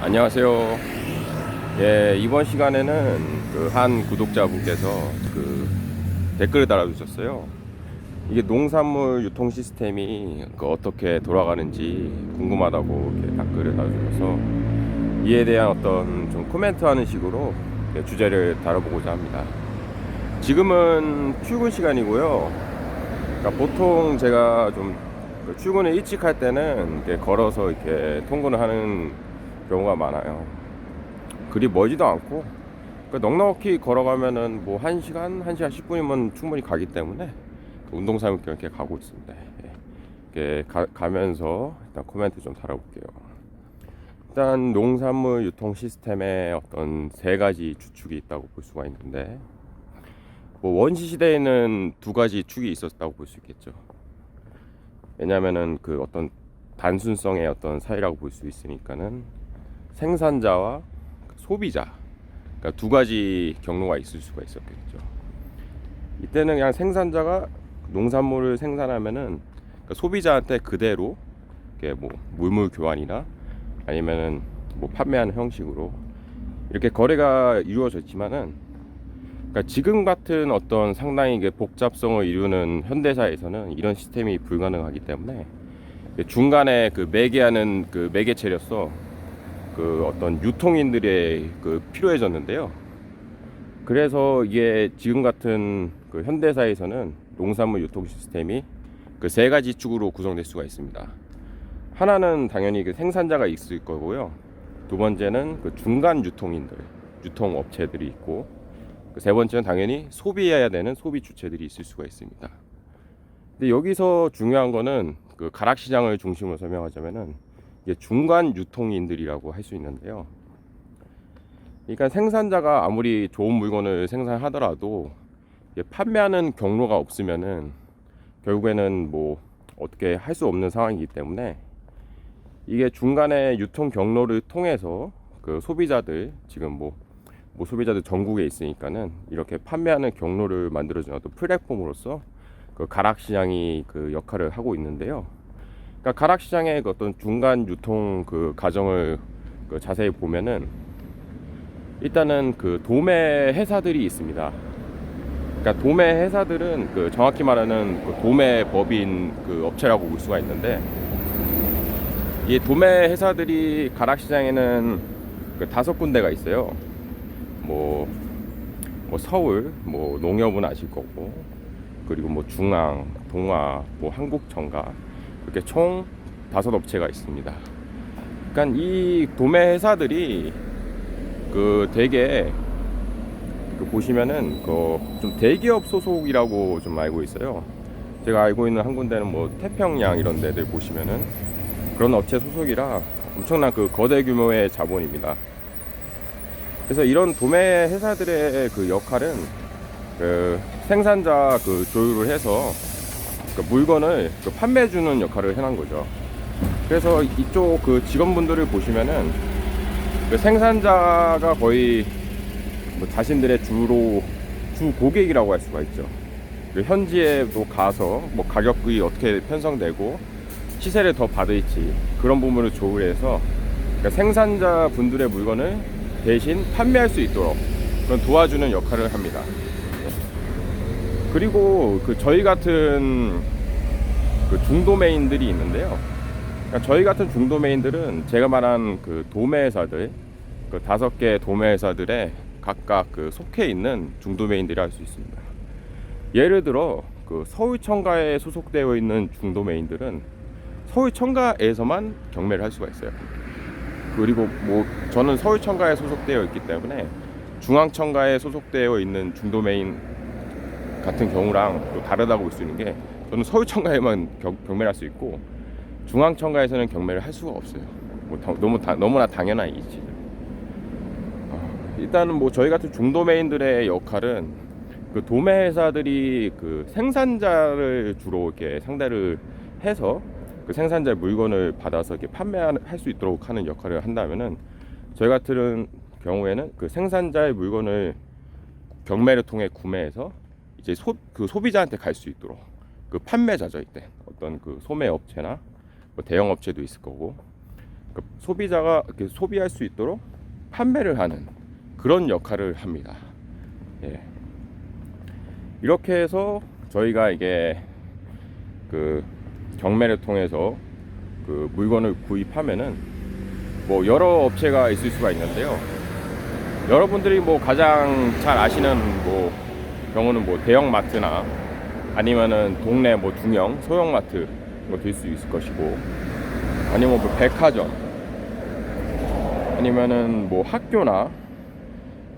안녕하세요. 예, 이번 시간에는 한 구독자분께서 댓글을 달아주셨어요. 이게 농산물 유통 시스템이 어떻게 돌아가는지 궁금하다고 이렇게 댓글을 달아주셔서 이에 대한 어떤 좀 코멘트하는 식으로 주제를 다뤄보고자 합니다. 지금은 출근 시간이고요. 그러니까 보통 제가 좀 출근을 일찍 할 때는 이렇게 걸어서 이렇게 통근을 하는 경우가 많아요. 그리 멀지도 않고 넉넉히 걸어가면은 뭐 1시간, 1시간 10분이면 충분히 가기 때문에 운동삼을 이렇게 가고 있습니다. 이렇게 가면서 일단 코멘트 좀 달아볼게요. 일단 농산물 유통 시스템에 어떤 세 가지 주축이 있다고 볼 수가 있는데, 뭐 원시 시대에는 두 가지 축이 있었다고 볼 수 있겠죠. 왜냐면은 어떤 단순성의 어떤 사이라고 볼 수 있으니까는 생산자와 소비자, 그러니까 두 가지 경로가 있을 수가 있었겠죠. 이때는 그냥 생산자가 농산물을 생산하면은 소비자한테 그대로 뭐 물물 교환이나 아니면은 뭐 판매하는 형식으로 이렇게 거래가 이루어졌지만은, 그러니까 지금 같은 어떤 상당히 복잡성을 이루는 현대사에서는 이런 시스템이 불가능하기 때문에 중간에 매개하는 매개체로서 어떤 유통인들의 필요해졌는데요. 그래서 이게 지금 같은 현대사에서는 농산물 유통 시스템이 세 가지 축으로 구성될 수가 있습니다. 하나는 당연히 생산자가 있을 거고요. 두 번째는 중간 유통인들, 유통업체들이 있고, 세 번째는 당연히 소비해야 되는 소비 주체들이 있을 수가 있습니다. 근데 여기서 중요한 거는 가락시장을 중심으로 설명하자면은 이게 중간 유통인들이라고 할 수 있는데요. 그러니까 생산자가 아무리 좋은 물건을 생산하더라도 판매하는 경로가 없으면은 결국에는 뭐 어떻게 할 수 없는 상황이기 때문에, 이게 중간에 유통 경로를 통해서 소비자들, 지금 뭐 소비자들 전국에 있으니까는 이렇게 판매하는 경로를 만들어주는 어떤 플랫폼으로서 가락시장이 역할을 하고 있는데요. 그러니까 가락시장의 어떤 중간 유통 과정을 자세히 보면은, 일단은 도매 회사들이 있습니다. 그러니까 도매 회사들은 정확히 말하는 도매 법인 업체라고 볼 수가 있는데, 이 도매 회사들이 가락시장에는 5군데가 있어요. 뭐 서울, 뭐 농협은 아실 거고, 그리고 뭐 중앙, 동아, 뭐 한국정가, 이렇게 총 5업체가 있습니다. 그러니까 이 도매 회사들이 되게 보시면은 좀 대기업 소속이라고 좀 알고 있어요. 제가 알고 있는 한 군데는 뭐 태평양 이런 데들 보시면은 그런 업체 소속이라 엄청난 거대 규모의 자본입니다. 그래서 이런 도매 회사들의 역할은 생산자 조율을 해서 물건을 판매해주는 역할을 해놓은 거죠. 그래서 이쪽 직원분들을 보시면은 생산자가 거의 자신들의 주 고객이라고 할 수가 있죠. 현지에 가서 뭐 가격이 어떻게 편성되고 시세를 더 받을지 그런 부분을 조율해서 생산자 분들의 물건을 대신 판매할 수 있도록 그런 도와주는 역할을 합니다. 그리고 저희 같은 중도매인들이 있는데요. 그러니까 저희 같은 중도매인들은 제가 말한 도매회사들, 5개 도매회사들에 각각 속해 있는 중도매인들이 할 수 있습니다. 예를 들어 서울청가에 소속되어 있는 중도매인들은 서울청가에서만 경매를 할 수가 있어요. 그리고 뭐 저는 서울청가에 소속되어 있기 때문에 중앙청가에 소속되어 있는 중도매인 같은 경우랑 또 다르다고 볼 수 있는 게, 저는 서울청가에만 경매를 할 수 있고 중앙청가에서는 경매를 할 수가 없어요. 뭐 너무나 당연한 일이지. 일단은 뭐 저희 같은 중도매인들의 역할은 도매 회사들이 생산자를 주로 이렇게 상대를 해서 생산자의 물건을 받아서 이렇게 판매할 수 있도록 하는 역할을 한다면은, 저희 같은 경우에는 생산자의 물건을 경매를 통해 구매해서 이제 소비자한테 갈 수 있도록 판매자죠. 이때 어떤 소매 업체나 뭐 대형 업체도 있을 거고, 소비자가 이렇게 소비할 수 있도록 판매를 하는 그런 역할을 합니다. 예. 이렇게 해서 저희가 이게 그 경매를 통해서 그 물건을 구입하면은 뭐 여러 업체가 있을 수가 있는데요. 여러분들이 뭐 가장 잘 아시는 뭐 경우는 뭐 대형마트나 아니면은 동네 뭐 중형 소형마트 뭐 될 수 있을 것이고, 아니면 뭐 백화점, 아니면은 뭐 학교나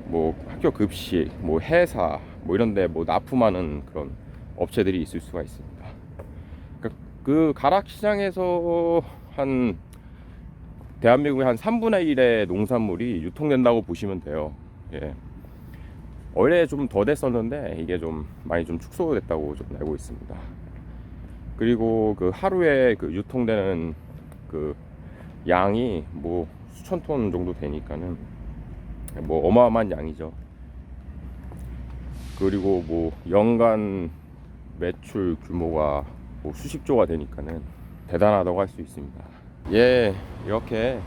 뭐 학교 급식, 뭐 회사 뭐 이런데 뭐 납품하는 그런 업체들이 있을 수가 있습니다. 그러니까 그 가락시장에서 한 대한민국의 한 3분의 1의 농산물이 유통된다고 보시면 돼요. 예. 원래 좀 더 됐었는데 이게 좀 많이 좀 축소됐다고 좀 알고 있습니다. 그리고 그 하루에 그 유통되는 그 양이 뭐 수천 톤 정도 되니까는 뭐 어마어마한 양이죠. 그리고 뭐 연간 매출 규모가 뭐 수십조가 되니까는 대단하다고 할 수 있습니다. 예, 이렇게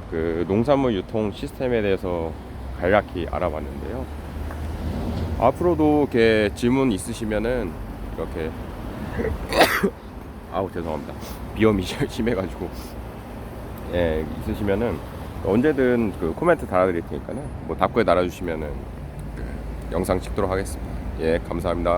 그 농산물 유통 시스템에 대해서 간략히 알아봤는데요. 앞으로도 이렇게 질문 있으시면은 이렇게 아우 죄송합니다. 비염이 심해가지고 예 있으시면은 언제든 그 코멘트 달아드릴 테니까는 뭐 답글 달아주시면은 그 영상 찍도록 하겠습니다. 예 감사합니다.